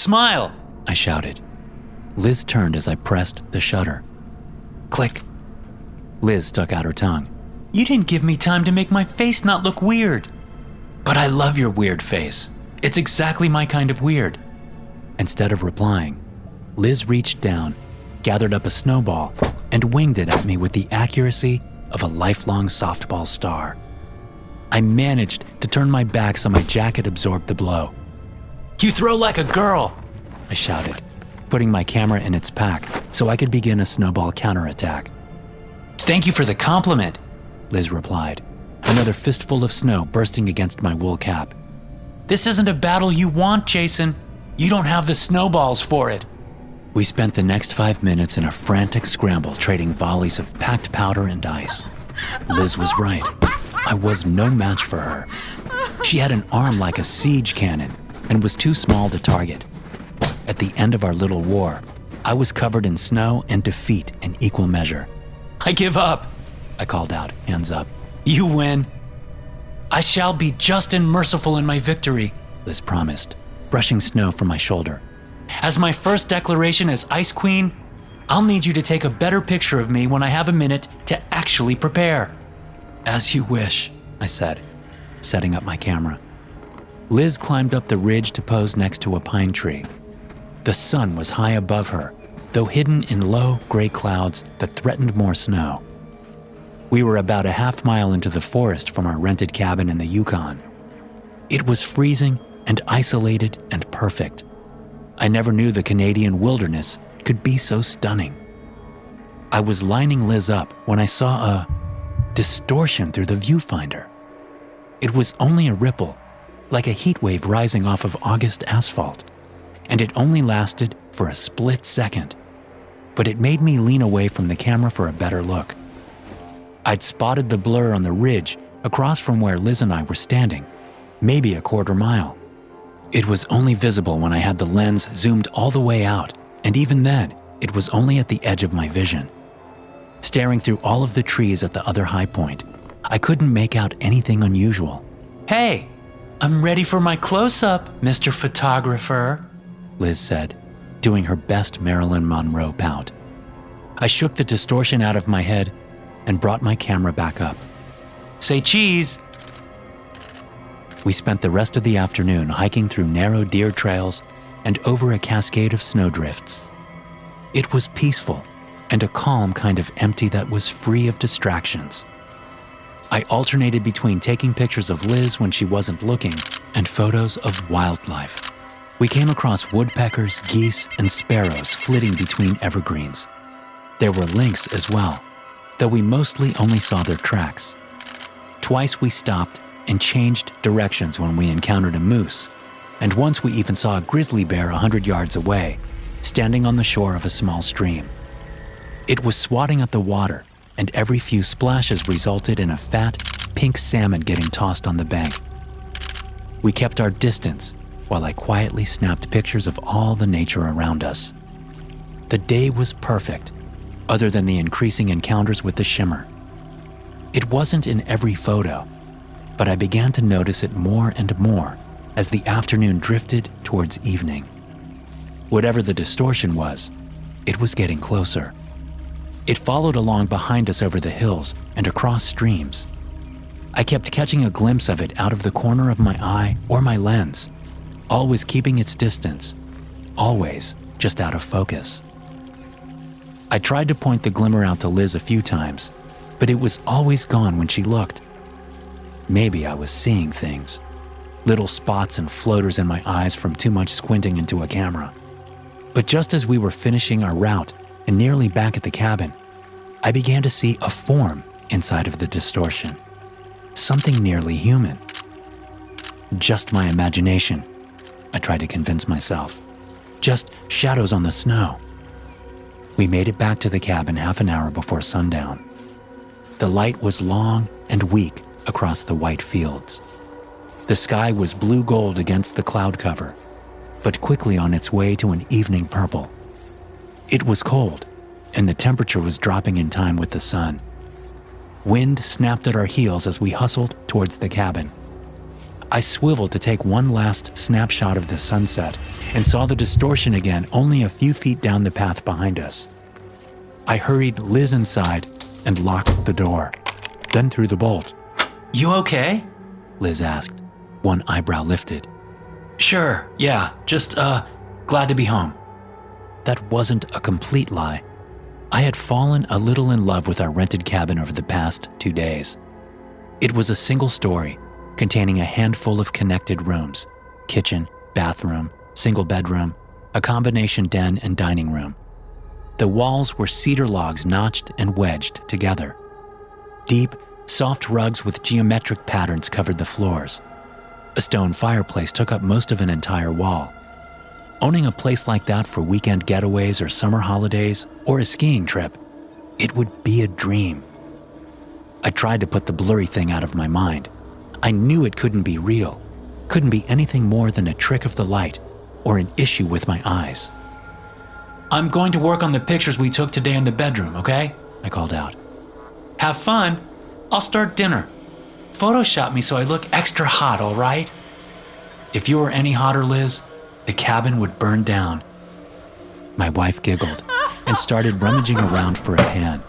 Smile, I shouted. Liz turned as I pressed the shutter. Click. Liz stuck out her tongue. You didn't give me time to make my face not look weird. But I love your weird face. It's exactly my kind of weird. Instead of replying, Liz reached down, gathered up a snowball, and winged it at me with the accuracy of a lifelong softball star. I managed to turn my back so my jacket absorbed the blow. You throw like a girl, I shouted, putting my camera in its pack so I could begin a snowball counterattack. Thank you for the compliment, Liz replied, another fistful of snow bursting against my wool cap. This isn't a battle you want, Jason. You don't have the snowballs for it. We spent the next 5 minutes in a frantic scramble trading volleys of packed powder and ice. Liz was right. I was no match for her. She had an arm like a siege cannon and was too small to target. At the end of our little war, I was covered in snow and defeat in equal measure. I give up, I called out, hands up. You win. I shall be just and merciful in my victory, Liz promised, brushing snow from my shoulder. As my first declaration as Ice Queen, I'll need you to take a better picture of me when I have a minute to actually prepare. As you wish, I said, setting up my camera. Liz climbed up the ridge to pose next to a pine tree. The sun was high above her, though hidden in low gray clouds that threatened more snow. We were about a half-mile into the forest from our rented cabin in the Yukon. It was freezing and isolated and perfect. I never knew the Canadian wilderness could be so stunning. I was lining Liz up when I saw a distortion through the viewfinder. It was only a ripple, like a heat wave rising off of August asphalt, and it only lasted for a split second. But it made me lean away from the camera for a better look. I'd spotted the blur on the ridge across from where Liz and I were standing, maybe a quarter mile. It was only visible when I had the lens zoomed all the way out, and even then, it was only at the edge of my vision. Staring through all of the trees at the other high point, I couldn't make out anything unusual. Hey, I'm ready for my close-up, Mr. Photographer, Liz said, doing her best Marilyn Monroe pout. I shook the distortion out of my head and brought my camera back up. Say cheese. We spent the rest of the afternoon hiking through narrow deer trails and over a cascade of snowdrifts. It was peaceful and a calm kind of empty that was free of distractions. I alternated between taking pictures of Liz when she wasn't looking and photos of wildlife. We came across woodpeckers, geese, and sparrows flitting between evergreens. There were lynx as well, though we mostly only saw their tracks. Twice we stopped and changed directions when we encountered a moose, and once we even saw a grizzly bear 100 yards away, standing on the shore of a small stream. It was swatting at the water, and every few splashes resulted in a fat, pink salmon getting tossed on the bank. We kept our distance while I quietly snapped pictures of all the nature around us. The day was perfect, other than the increasing encounters with the shimmer. It wasn't in every photo, but I began to notice it more and more as the afternoon drifted towards evening. Whatever the distortion was, it was getting closer. It followed along behind us over the hills and across streams. I kept catching a glimpse of it out of the corner of my eye or my lens, always keeping its distance, always just out of focus. I tried to point the glimmer out to Liz a few times, but it was always gone when she looked. Maybe I was seeing things, little spots and floaters in my eyes from too much squinting into a camera. But just as we were finishing our route and nearly back at the cabin, I began to see a form inside of the distortion, something nearly human. Just my imagination, I tried to convince myself. Just shadows on the snow. We made it back to the cabin half an hour before sundown. The light was long and weak across the white fields. The sky was blue gold against the cloud cover, but quickly on its way to an evening purple. It was cold, and the temperature was dropping in time with the sun. Wind snapped at our heels as we hustled towards the cabin. I swiveled to take one last snapshot of the sunset and saw the distortion again only a few feet down the path behind us. I hurried Liz inside and locked the door, then threw the bolt. You okay? Liz asked, one eyebrow lifted. Sure, yeah, just, glad to be home. That wasn't a complete lie. I had fallen a little in love with our rented cabin over the past 2 days. It was a single story, containing a handful of connected rooms, kitchen, bathroom, single bedroom, a combination den and dining room. The walls were cedar logs notched and wedged together. Deep, soft rugs with geometric patterns covered the floors. A stone fireplace took up most of an entire wall. Owning a place like that for weekend getaways or summer holidays or a skiing trip, it would be a dream. I tried to put the blurry thing out of my mind. I knew it couldn't be real, couldn't be anything more than a trick of the light or an issue with my eyes. I'm going to work on the pictures we took today in the bedroom, okay? I called out. Have fun. I'll start dinner. Photoshop me so I look extra hot, all right? If you were any hotter, Liz, the cabin would burn down. My wife giggled and started rummaging around for a pan.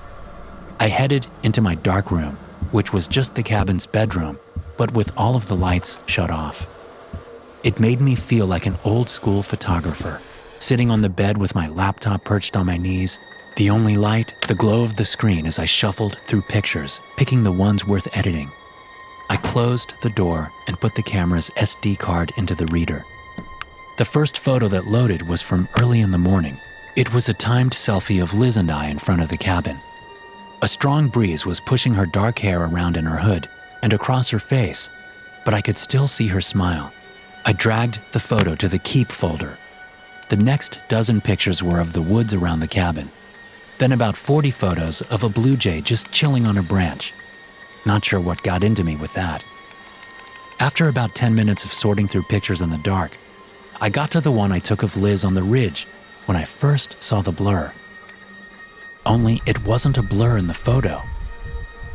I headed into my dark room, which was just the cabin's bedroom, but with all of the lights shut off. It made me feel like an old-school photographer, sitting on the bed with my laptop perched on my knees, the only light, the glow of the screen as I shuffled through pictures, picking the ones worth editing. I closed the door and put the camera's SD card into the reader. The first photo that loaded was from early in the morning. It was a timed selfie of Liz and I in front of the cabin. A strong breeze was pushing her dark hair around in her hood and across her face, but I could still see her smile. I dragged the photo to the keep folder. The next dozen pictures were of the woods around the cabin, then about 40 photos of a blue jay just chilling on a branch. Not sure what got into me with that. After about 10 minutes of sorting through pictures in the dark, I got to the one I took of Liz on the ridge when I first saw the blur. Only it wasn't a blur in the photo.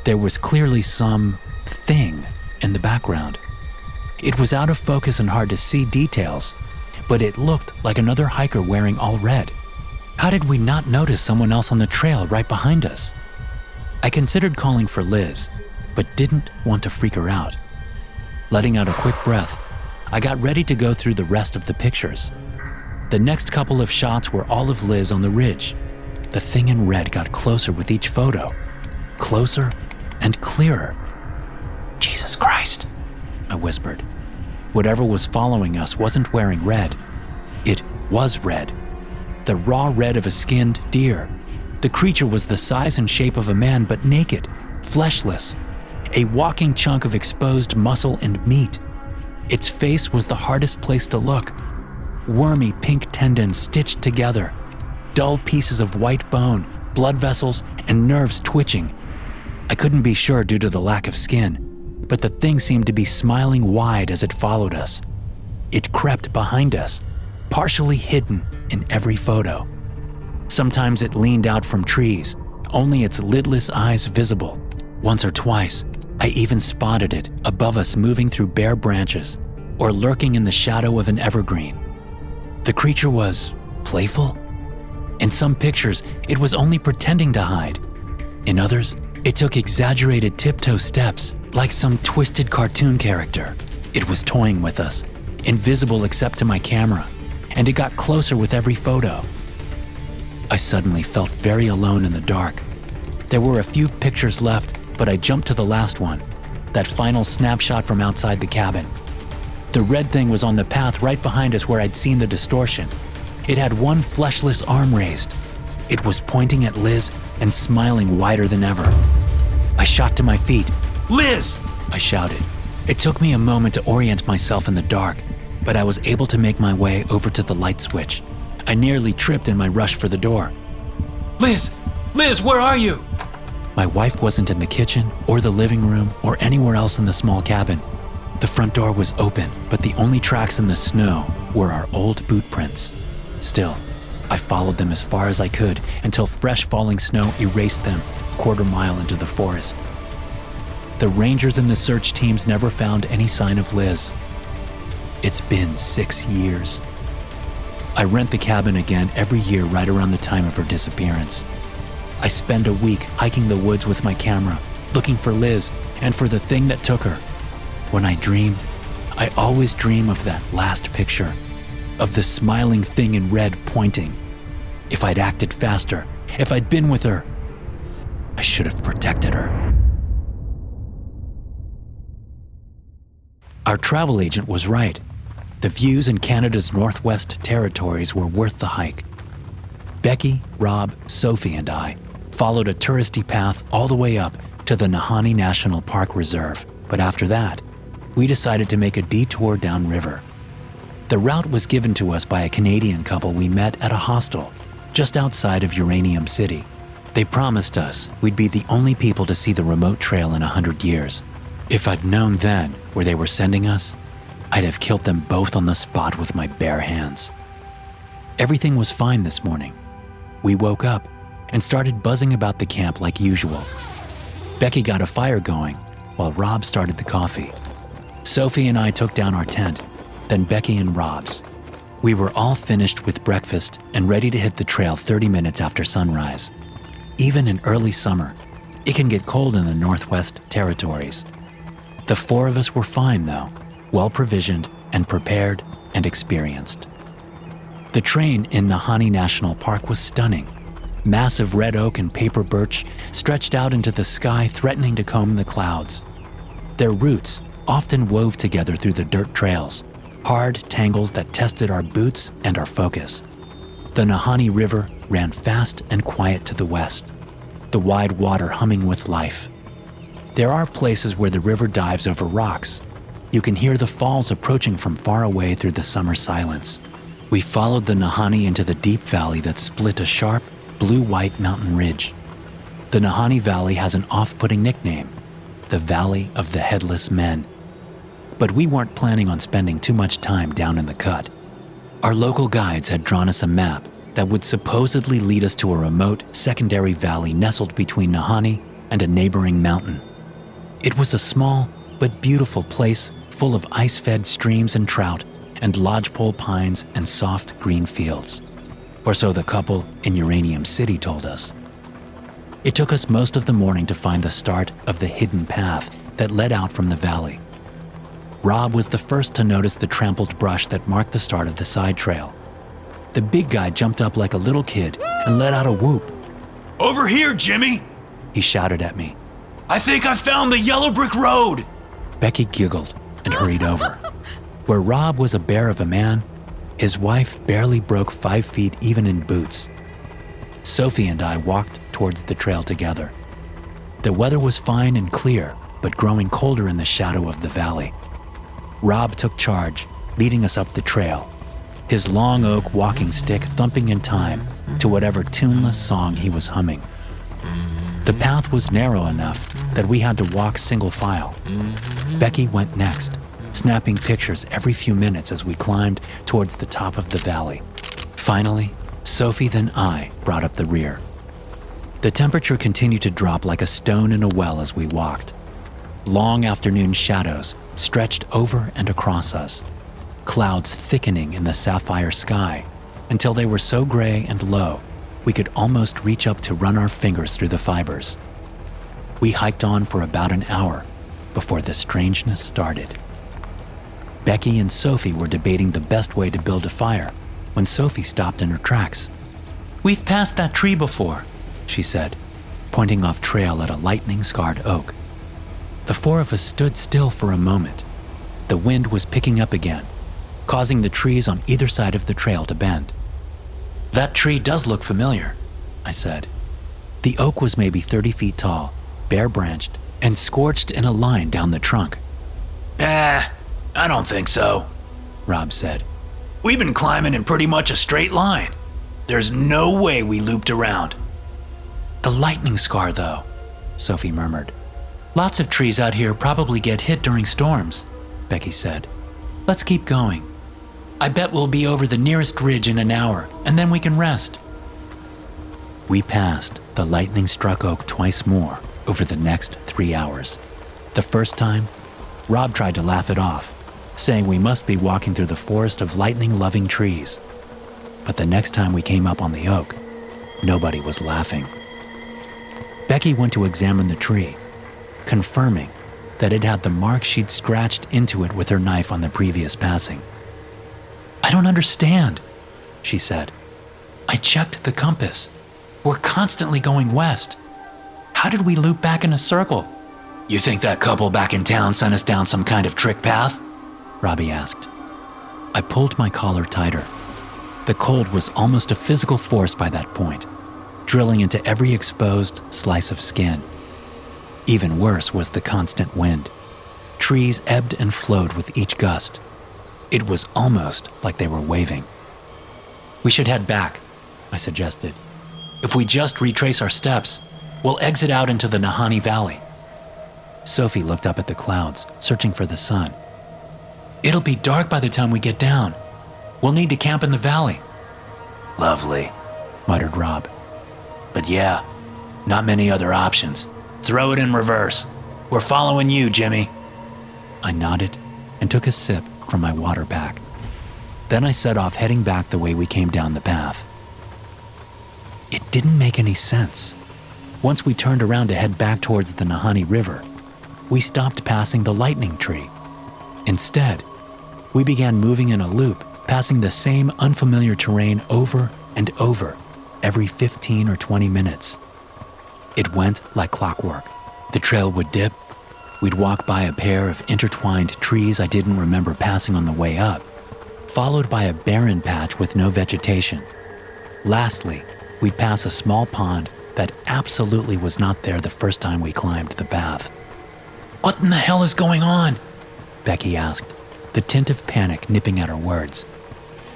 There was clearly some thing in the background. It was out of focus and hard to see details, but it looked like another hiker wearing all red. How did we not notice someone else on the trail right behind us? I considered calling for Liz, but didn't want to freak her out. Letting out a quick breath, I got ready to go through the rest of the pictures. The next couple of shots were all of Liz on the ridge. The thing in red got closer with each photo. Closer and clearer. Jesus Christ, I whispered. Whatever was following us wasn't wearing red. It was red. The raw red of a skinned deer. The creature was the size and shape of a man, but naked, fleshless. A walking chunk of exposed muscle and meat. Its face was the hardest place to look. Wormy pink tendons stitched together. Dull pieces of white bone, blood vessels, and nerves twitching. I couldn't be sure due to the lack of skin, but the thing seemed to be smiling wide as it followed us. It crept behind us, partially hidden in every photo. Sometimes it leaned out from trees, only its lidless eyes visible. Once or twice, I even spotted it above us moving through bare branches or lurking in the shadow of an evergreen. The creature was playful. In some pictures, it was only pretending to hide. In others, it took exaggerated tiptoe steps like some twisted cartoon character. It was toying with us, invisible except to my camera, and it got closer with every photo. I suddenly felt very alone in the dark. There were a few pictures left, but I jumped to the last one, that final snapshot from outside the cabin. The red thing was on the path right behind us where I'd seen the distortion. It had one fleshless arm raised. It was pointing at Liz and smiling wider than ever. I shot to my feet. Liz! I shouted. It took me a moment to orient myself in the dark, but I was able to make my way over to the light switch. I nearly tripped in my rush for the door. Liz! Liz, where are you? My wife wasn't in the kitchen or the living room or anywhere else in the small cabin. The front door was open, but the only tracks in the snow were our old boot prints. Still, I followed them as far as I could until fresh falling snow erased them a quarter mile into the forest. the rangers and the search teams never found any sign of Liz. It's been 6 years. I rent the cabin again every year right around the time of her disappearance. I spend a week hiking the woods with my camera, looking for Liz and for the thing that took her. When I dream, I always dream of that last picture, of the smiling thing in red pointing. If I'd acted faster, if I'd been with her, I should have protected her. Our travel agent was right. The views in Canada's Northwest Territories were worth the hike. Becky, Rob, Sophie, and I followed a touristy path all the way up to the Nahanni National Park Reserve, but after that, we decided to make a detour downriver. The route was given to us by a Canadian couple we met at a hostel just outside of Uranium City. They promised us we'd be the only people to see the remote trail in 100 years. If I'd known then where they were sending us, I'd have killed them both on the spot with my bare hands. Everything was fine this morning. We woke up and started buzzing about the camp like usual. Becky got a fire going while Rob started the coffee. Sophie and I took down our tent, then Becky and Rob's. We were all finished with breakfast and ready to hit the trail 30 minutes after sunrise. Even in early summer, it can get cold in the Northwest Territories. The four of us were fine though, well-provisioned and prepared and experienced. The train in Nahanni National Park was stunning. Massive red oak and paper birch stretched out into the sky, threatening to comb the clouds. Their roots often wove together through the dirt trails, hard tangles that tested our boots and our focus. The Nahanni River ran fast and quiet to the west, the wide water humming with life. There are places where the river dives over rocks. You can hear the falls approaching from far away through the summer silence. We followed the Nahanni into the deep valley that split a sharp, blue-white mountain ridge. The Nahanni Valley has an off-putting nickname, the Valley of the Headless Men. But we weren't planning on spending too much time down in the cut. Our local guides had drawn us a map that would supposedly lead us to a remote secondary valley nestled between Nahanni and a neighboring mountain. It was a small but beautiful place full of ice-fed streams and trout and lodgepole pines and soft green fields. Or so the couple in Uranium City told us. It took us most of the morning to find the start of the hidden path that led out from the valley. Rob was the first to notice the trampled brush that marked the start of the side trail. The big guy jumped up like a little kid and let out a whoop. "Over here, Jimmy!" He shouted at me. "I think I found the yellow brick road!" Becky giggled and hurried over. Where Rob was a bear of a man, his wife barely broke 5 feet even in boots. Sophie and I walked towards the trail together. The weather was fine and clear, but growing colder in the shadow of the valley. Rob took charge, leading us up the trail, his long oak walking stick thumping in time to whatever tuneless song he was humming. The path was narrow enough that we had to walk single file. Becky went next, snapping pictures every few minutes as we climbed towards the top of the valley. Finally, Sophie then I brought up the rear. The temperature continued to drop like a stone in a well as we walked. Long afternoon shadows stretched over and across us, clouds thickening in the sapphire sky until they were so gray and low we could almost reach up to run our fingers through the fibers. We hiked on for about an hour before the strangeness started. Becky and Sophie were debating the best way to build a fire when Sophie stopped in her tracks. "We've passed that tree before," she said, pointing off trail at a lightning-scarred oak. The four of us stood still for a moment. The wind was picking up again, causing the trees on either side of the trail to bend. "That tree does look familiar," I said. The oak was maybe 30 feet tall, bare-branched, and scorched in a line down the trunk. I don't think so," Rob said. "We've been climbing in pretty much a straight line. There's no way we looped around." "The lightning scar, though," Sophie murmured. "Lots of trees out here probably get hit during storms," Becky said. "Let's keep going. I bet we'll be over the nearest ridge in an hour, and then we can rest." We passed the lightning-struck oak twice more over the next 3 hours. The first time, Rob tried to laugh it off, saying we must be walking through the forest of lightning-loving trees. But the next time we came up on the oak, nobody was laughing. Becky went to examine the tree, confirming that it had the mark she'd scratched into it with her knife on the previous passing. I don't understand, she said. I checked the compass. We're constantly going west. How did we loop back in a circle? You think that couple back in town sent us down some kind of trick path? Robbie asked. I pulled my collar tighter. The cold was almost a physical force by that point, drilling into every exposed slice of skin. Even worse was the constant wind. Trees ebbed and flowed with each gust. It was almost like they were waving. We should head back, I suggested. If we just retrace our steps, we'll exit out into the Nahanni Valley. Sophie looked up at the clouds, searching for the sun. It'll be dark by the time we get down. We'll need to camp in the valley. Lovely, muttered Rob. But yeah, not many other options. Throw it in reverse. We're following you, Jimmy. I nodded and took a sip from my water pack. Then I set off heading back the way we came down the path. It didn't make any sense. Once we turned around to head back towards the Nahanni River, we stopped passing the lightning tree. Instead, we began moving in a loop, passing the same unfamiliar terrain over and over every 15 or 20 minutes. It went like clockwork. The trail would dip. We'd walk by a pair of intertwined trees I didn't remember passing on the way up, followed by a barren patch with no vegetation. Lastly, we'd pass a small pond that absolutely was not there the first time we climbed the path. What in the hell is going on? Becky asked, the tint of panic nipping at her words.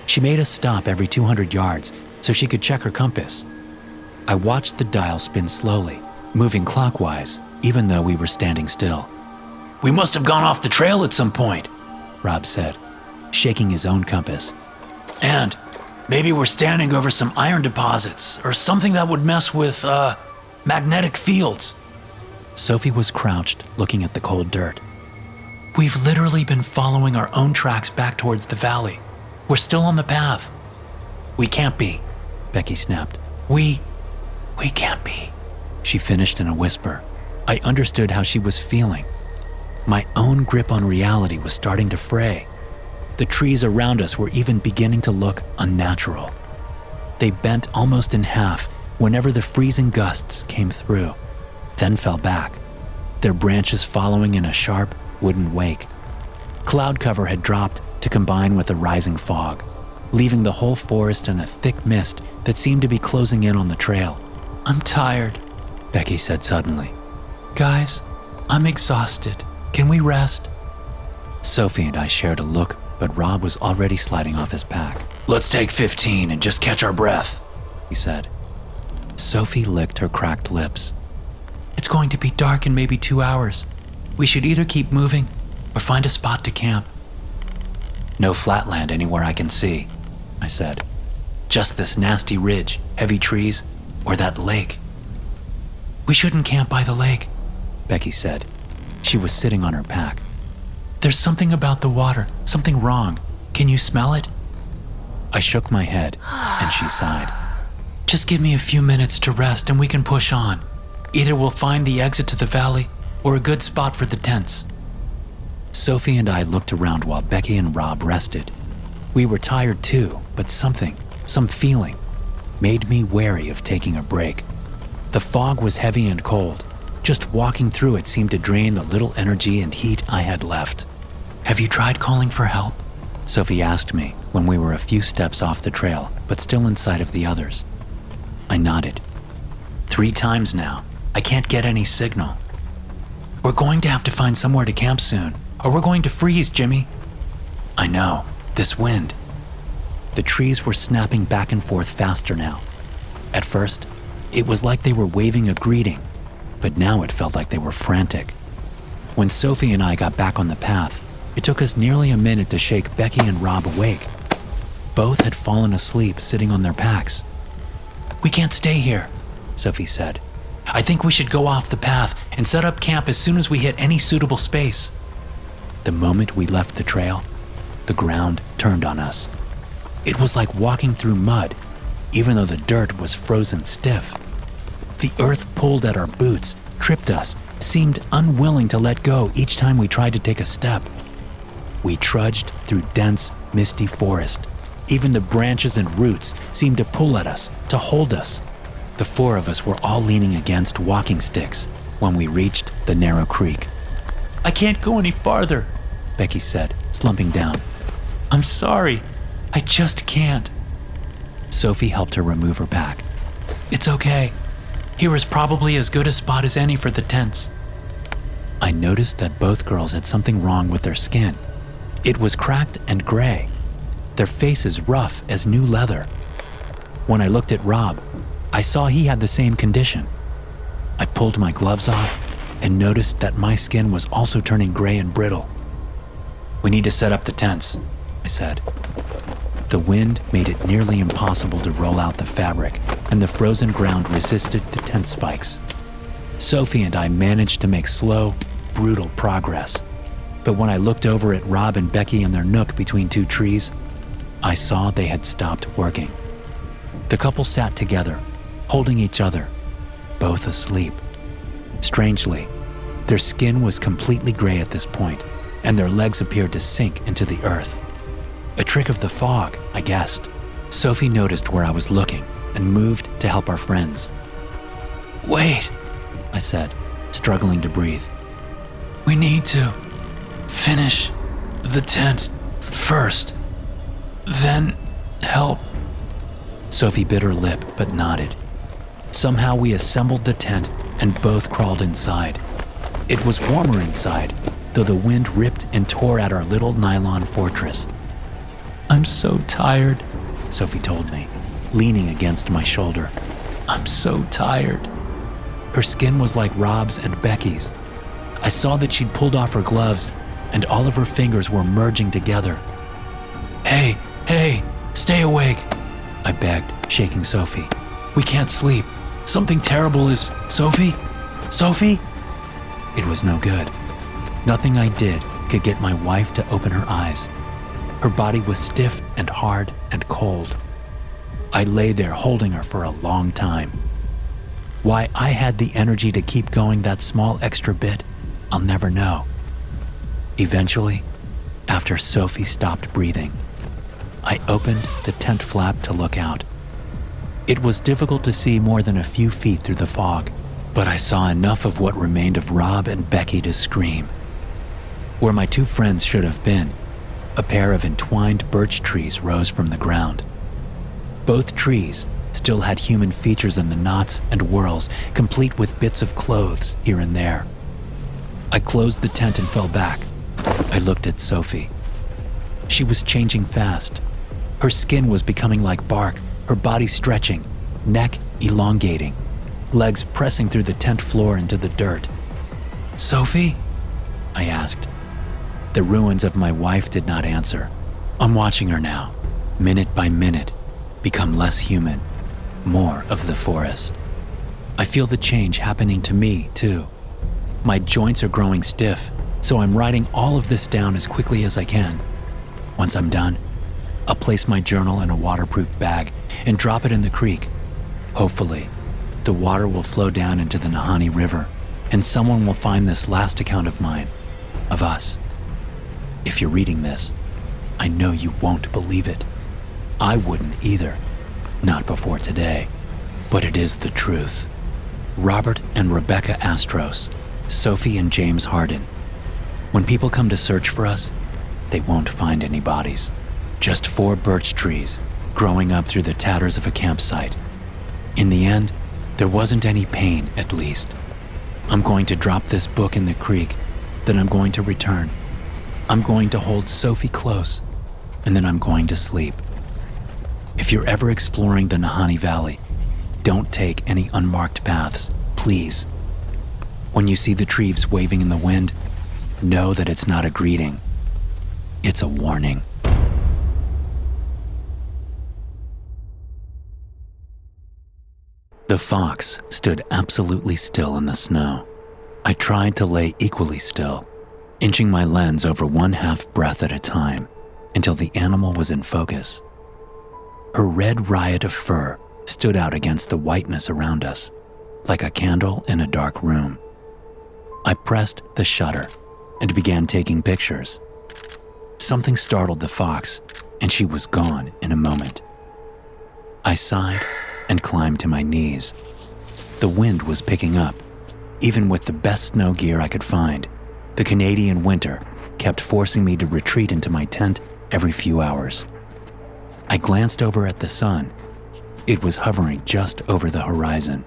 She made us stop every 200 yards so she could check her compass. I watched the dial spin slowly, moving clockwise, even though we were standing still. We must have gone off the trail at some point, Rob said, shaking his own compass. And maybe we're standing over some iron deposits or something that would mess with, magnetic fields. Sophie was crouched, looking at the cold dirt. We've literally been following our own tracks back towards the valley. We're still on the path. We can't be, Becky snapped. We can't be, she finished in a whisper. I understood how she was feeling. My own grip on reality was starting to fray. The trees around us were even beginning to look unnatural. They bent almost in half whenever the freezing gusts came through, then fell back, their branches following in a sharp, wooden wake. Cloud cover had dropped to combine with the rising fog, leaving the whole forest in a thick mist that seemed to be closing in on the trail. I'm tired, Becky said suddenly. Guys, I'm exhausted. Can we rest? Sophie and I shared a look, but Rob was already sliding off his pack. Let's take 15 and just catch our breath, he said. Sophie licked her cracked lips. It's going to be dark in maybe 2 hours. We should either keep moving or find a spot to camp. No flatland anywhere I can see, I said. Just this nasty ridge, heavy trees, or that lake. We shouldn't camp by the lake, Becky said. She was sitting on her pack. There's something about the water, something wrong. Can you smell it? I shook my head, and she sighed. Just give me a few minutes to rest and we can push on. Either we'll find the exit to the valley or a good spot for the tents. Sophie and I looked around while Becky and Rob rested. We were tired too, but some feeling, made me wary of taking a break. The fog was heavy and cold. Just walking through it seemed to drain the little energy and heat I had left. Have you tried calling for help? Sophie asked me when we were a few steps off the trail, but still in sight of the others. I nodded. 3 times now. I can't get any signal. We're going to have to find somewhere to camp soon, or we're going to freeze, Jimmy. I know, this wind. The trees were snapping back and forth faster now. At first, it was like they were waving a greeting, but now it felt like they were frantic. When Sophie and I got back on the path, it took us nearly a minute to shake Becky and Rob awake. Both had fallen asleep sitting on their packs. We can't stay here, Sophie said. I think we should go off the path and set up camp as soon as we hit any suitable space. The moment we left the trail, the ground turned on us. It was like walking through mud, even though the dirt was frozen stiff. The earth pulled at our boots, tripped us, seemed unwilling to let go each time we tried to take a step. We trudged through dense, misty forest. Even the branches and roots seemed to pull at us, to hold us. The four of us were all leaning against walking sticks when we reached the narrow creek. I can't go any farther, Becky said, slumping down. I'm sorry. I just can't. Sophie helped her remove her pack. It's okay. Here is probably as good a spot as any for the tents. I noticed that both girls had something wrong with their skin. It was cracked and gray, their faces rough as new leather. When I looked at Rob, I saw he had the same condition. I pulled my gloves off and noticed that my skin was also turning gray and brittle. We need to set up the tents, I said. The wind made it nearly impossible to roll out the fabric, and the frozen ground resisted the tent spikes. Sophie and I managed to make slow, brutal progress. But when I looked over at Rob and Becky in their nook between two trees, I saw they had stopped working. The couple sat together, holding each other, both asleep. Strangely, their skin was completely gray at this point, and their legs appeared to sink into the earth. A trick of the fog, I guessed. Sophie noticed where I was looking and moved to help our friends. Wait, I said, struggling to breathe. We need to finish the tent first, then help. Sophie bit her lip but nodded. Somehow we assembled the tent and both crawled inside. It was warmer inside, though the wind ripped and tore at our little nylon fortress. I'm so tired, Sophie told me, leaning against my shoulder. I'm so tired. Her skin was like Rob's and Becky's. I saw that she'd pulled off her gloves, and all of her fingers were merging together. Hey, stay awake, I begged, shaking Sophie. We can't sleep. Something terrible is... Sophie? It was no good. Nothing I did could get my wife to open her eyes. Her body was stiff and hard and cold. I lay there holding her for a long time. Why I had the energy to keep going that small extra bit, I'll never know. Eventually, after Sophie stopped breathing, I opened the tent flap to look out. It was difficult to see more than a few feet through the fog, but I saw enough of what remained of Rob and Becky to scream. Where my two friends should have been, a pair of entwined birch trees rose from the ground. Both trees still had human features in the knots and whorls, complete with bits of clothes here and there. I closed the tent and fell back. I looked at Sophie. She was changing fast. Her skin was becoming like bark, her body stretching, neck elongating, legs pressing through the tent floor into the dirt. Sophie? I asked. The ruins of my wife did not answer. I'm watching her now, minute by minute, become less human, more of the forest. I feel the change happening to me, too. My joints are growing stiff, so I'm writing all of this down as quickly as I can. Once I'm done, I'll place my journal in a waterproof bag and drop it in the creek. Hopefully, the water will flow down into the Nahanni River, and someone will find this last account of mine, of us. If you're reading this, I know you won't believe it. I wouldn't either. Not before today. But it is the truth. Robert and Rebecca Astros, Sophie and James Harden. When people come to search for us, they won't find any bodies. Just 4 birch trees growing up through the tatters of a campsite. In the end, there wasn't any pain, at least. I'm going to drop this book in the creek, then I'm going to return. I'm going to hold Sophie close, and then I'm going to sleep. If you're ever exploring the Nahanni Valley, don't take any unmarked paths, please. When you see the trees waving in the wind, know that it's not a greeting. It's a warning. The fox stood absolutely still in the snow. I tried to lay equally still, inching my lens over one half breath at a time until the animal was in focus. Her red riot of fur stood out against the whiteness around us, like a candle in a dark room. I pressed the shutter and began taking pictures. Something startled the fox, and she was gone in a moment. I sighed and climbed to my knees. The wind was picking up. Even with the best snow gear I could find, the Canadian winter kept forcing me to retreat into my tent every few hours. I glanced over at the sun. It was hovering just over the horizon,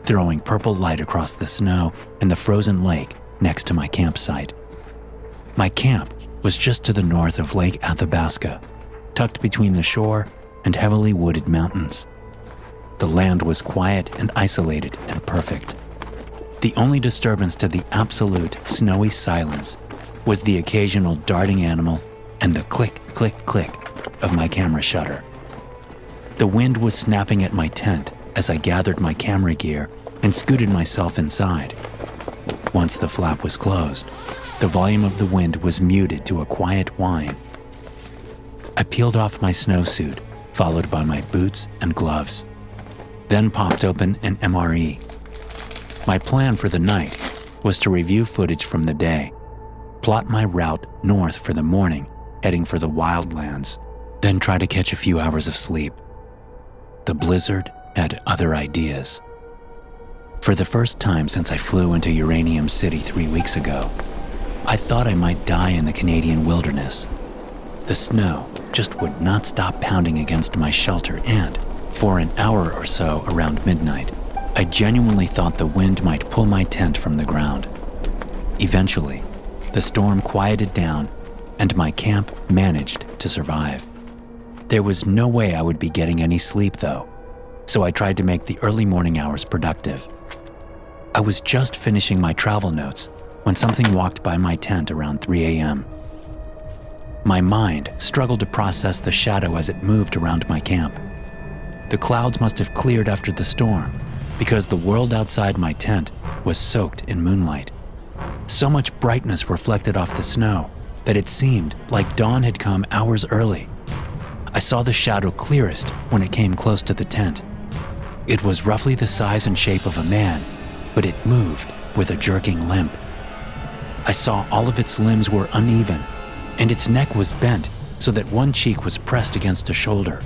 throwing purple light across the snow and the frozen lake next to my campsite. My camp was just to the north of Lake Athabasca, tucked between the shore and heavily wooded mountains. The land was quiet and isolated and perfect. The only disturbance to the absolute snowy silence was the occasional darting animal and the click, click, click of my camera shutter. The wind was snapping at my tent as I gathered my camera gear and scooted myself inside. Once the flap was closed, the volume of the wind was muted to a quiet whine. I peeled off my snowsuit, followed by my boots and gloves, then popped open an MRE. My plan for the night was to review footage from the day, plot my route north for the morning, heading for the wildlands, then try to catch a few hours of sleep. The blizzard had other ideas. For the first time since I flew into Uranium City 3 weeks ago, I thought I might die in the Canadian wilderness. The snow just would not stop pounding against my shelter, and for an hour or so around midnight, I genuinely thought the wind might pull my tent from the ground. Eventually, the storm quieted down and my camp managed to survive. There was no way I would be getting any sleep though, so I tried to make the early morning hours productive. I was just finishing my travel notes when something walked by my tent around 3 a.m. My mind struggled to process the shadow as it moved around my camp. The clouds must have cleared after the storm, because the world outside my tent was soaked in moonlight. So much brightness reflected off the snow that it seemed like dawn had come hours early. I saw the shadow clearest when it came close to the tent. It was roughly the size and shape of a man, but it moved with a jerking limp. I saw all of its limbs were uneven, and its neck was bent so that one cheek was pressed against a shoulder.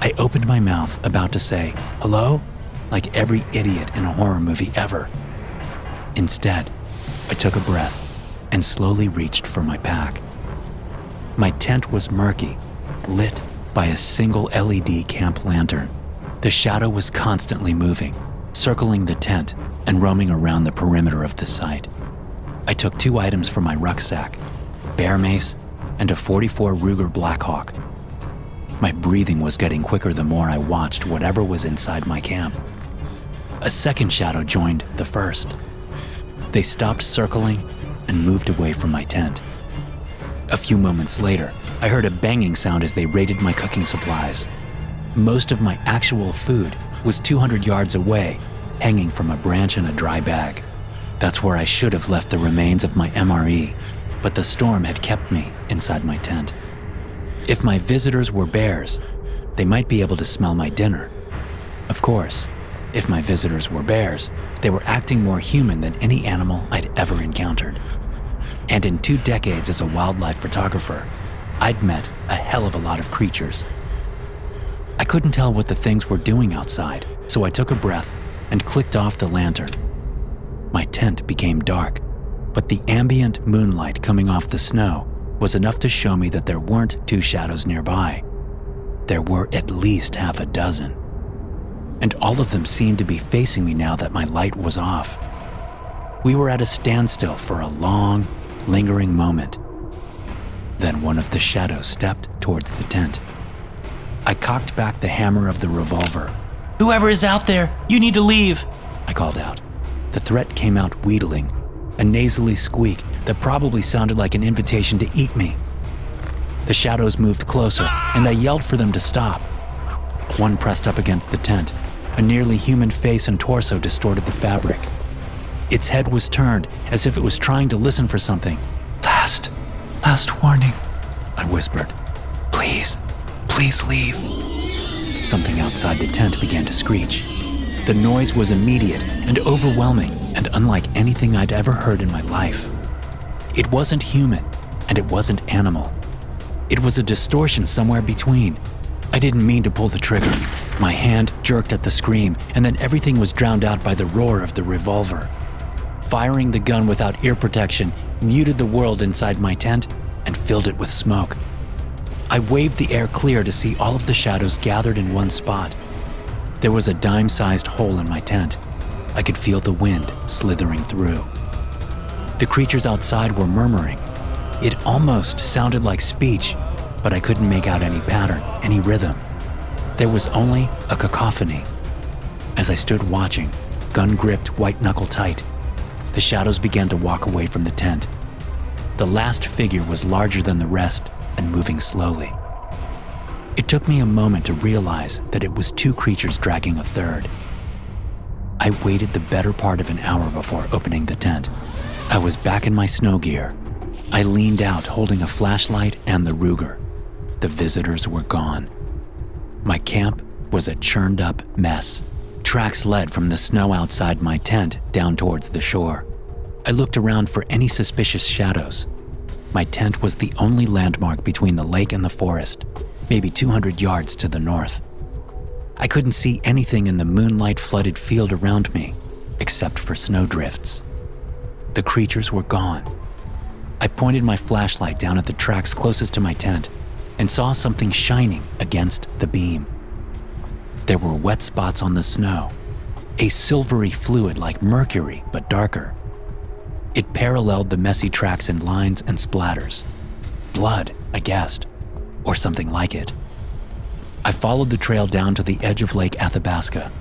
I opened my mouth about to say, "Hello?" like every idiot in a horror movie ever. Instead, I took a breath and slowly reached for my pack. My tent was murky, lit by a single LED camp lantern. The shadow was constantly moving, circling the tent and roaming around the perimeter of the site. I took 2 items from my rucksack, bear mace and a .44 Ruger Blackhawk. My breathing was getting quicker the more I watched whatever was inside my camp. A second shadow joined the first. They stopped circling and moved away from my tent. A few moments later, I heard a banging sound as they raided my cooking supplies. Most of my actual food was 200 yards away, hanging from a branch in a dry bag. That's where I should have left the remains of my MRE, but the storm had kept me inside my tent. If my visitors were bears, they might be able to smell my dinner. Of course, if my visitors were bears, they were acting more human than any animal I'd ever encountered. And in 2 decades as a wildlife photographer, I'd met a hell of a lot of creatures. I couldn't tell what the things were doing outside, so I took a breath and clicked off the lantern. My tent became dark, but the ambient moonlight coming off the snow was enough to show me that there weren't 2 shadows nearby. There were at least half a dozen. And all of them seemed to be facing me now that my light was off. We were at a standstill for a long, lingering moment. Then one of the shadows stepped towards the tent. I cocked back the hammer of the revolver. "Whoever is out there, you need to leave," I called out. The threat came out wheedling, a nasally squeak that probably sounded like an invitation to eat me. The shadows moved closer, and I yelled for them to stop. One pressed up against the tent. A nearly human face and torso distorted the fabric. Its head was turned as if it was trying to listen for something. Last warning. I whispered. Please leave. Something outside the tent began to screech. The noise was immediate and overwhelming and unlike anything I'd ever heard in my life. It wasn't human, and it wasn't animal. It was a distortion somewhere between. I didn't mean to pull the trigger. My hand jerked at the scream, and then everything was drowned out by the roar of the revolver. Firing the gun without ear protection muted the world inside my tent and filled it with smoke. I waved the air clear to see all of the shadows gathered in one spot. There was a dime-sized hole in my tent. I could feel the wind slithering through. The creatures outside were murmuring. It almost sounded like speech, but I couldn't make out any pattern, any rhythm. There was only a cacophony. As I stood watching, gun gripped white-knuckle tight, the shadows began to walk away from the tent. The last figure was larger than the rest and moving slowly. It took me a moment to realize that it was two creatures dragging a third. I waited the better part of an hour before opening the tent. I was back in my snow gear. I leaned out holding a flashlight and the Ruger. The visitors were gone. My camp was a churned up mess. Tracks led from the snow outside my tent down towards the shore. I looked around for any suspicious shadows. My tent was the only landmark between the lake and the forest, maybe 200 yards to the north. I couldn't see anything in the moonlight-flooded field around me, except for snowdrifts. The creatures were gone. I pointed my flashlight down at the tracks closest to my tent and saw something shining against the beam. There were wet spots on the snow, a silvery fluid like mercury, but darker. It paralleled the messy tracks in lines and splatters. Blood, I guessed, or something like it. I followed the trail down to the edge of Lake Athabasca.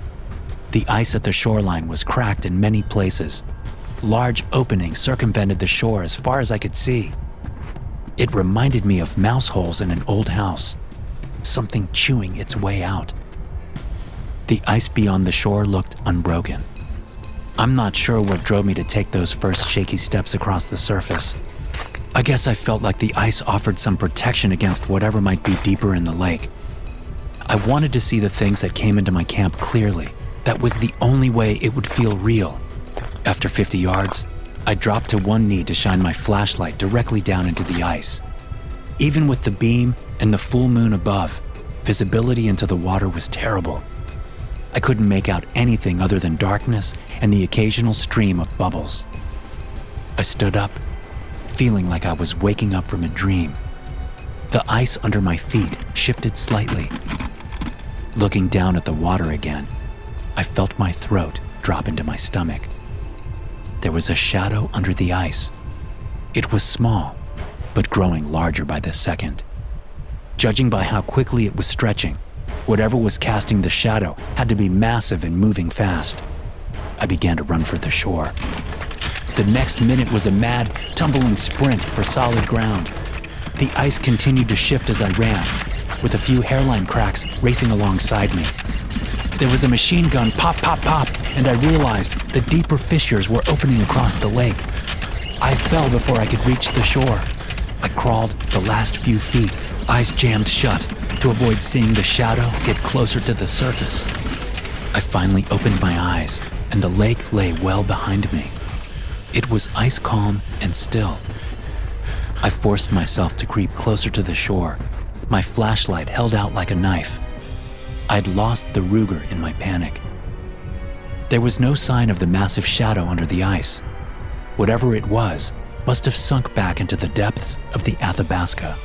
The ice at the shoreline was cracked in many places. Large openings circumvented the shore as far as I could see. It reminded me of mouse holes in an old house, something chewing its way out. The ice beyond the shore looked unbroken. I'm not sure what drove me to take those first shaky steps across the surface. I guess I felt like the ice offered some protection against whatever might be deeper in the lake. I wanted to see the things that came into my camp clearly. That was the only way it would feel real. After 50 yards, I dropped to one knee to shine my flashlight directly down into the ice. Even with the beam and the full moon above, visibility into the water was terrible. I couldn't make out anything other than darkness and the occasional stream of bubbles. I stood up, feeling like I was waking up from a dream. The ice under my feet shifted slightly. Looking down at the water again, I felt my throat drop into my stomach. There was a shadow under the ice. It was small, but growing larger by the second. Judging by how quickly it was stretching, whatever was casting the shadow had to be massive and moving fast. I began to run for the shore. The next minute was a mad, tumbling sprint for solid ground. The ice continued to shift as I ran, with a few hairline cracks racing alongside me. There was a machine gun pop, pop, pop, and I realized the deeper fissures were opening across the lake. I fell before I could reach the shore. I crawled the last few feet, eyes jammed shut, to avoid seeing the shadow get closer to the surface. I finally opened my eyes, and the lake lay well behind me. It was ice calm and still. I forced myself to creep closer to the shore, my flashlight held out like a knife. I'd lost the Ruger in my panic. There was no sign of the massive shadow under the ice. Whatever it was must have sunk back into the depths of the Athabasca.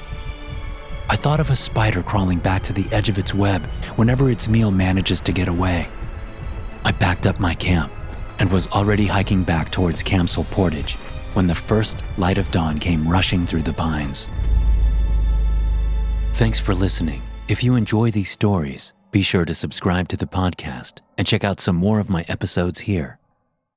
I thought of a spider crawling back to the edge of its web whenever its meal manages to get away. I packed up my camp and was already hiking back towards Camsell Portage when the first light of dawn came rushing through the pines. Thanks for listening. If you enjoy these stories, be sure to subscribe to the podcast and check out some more of my episodes here.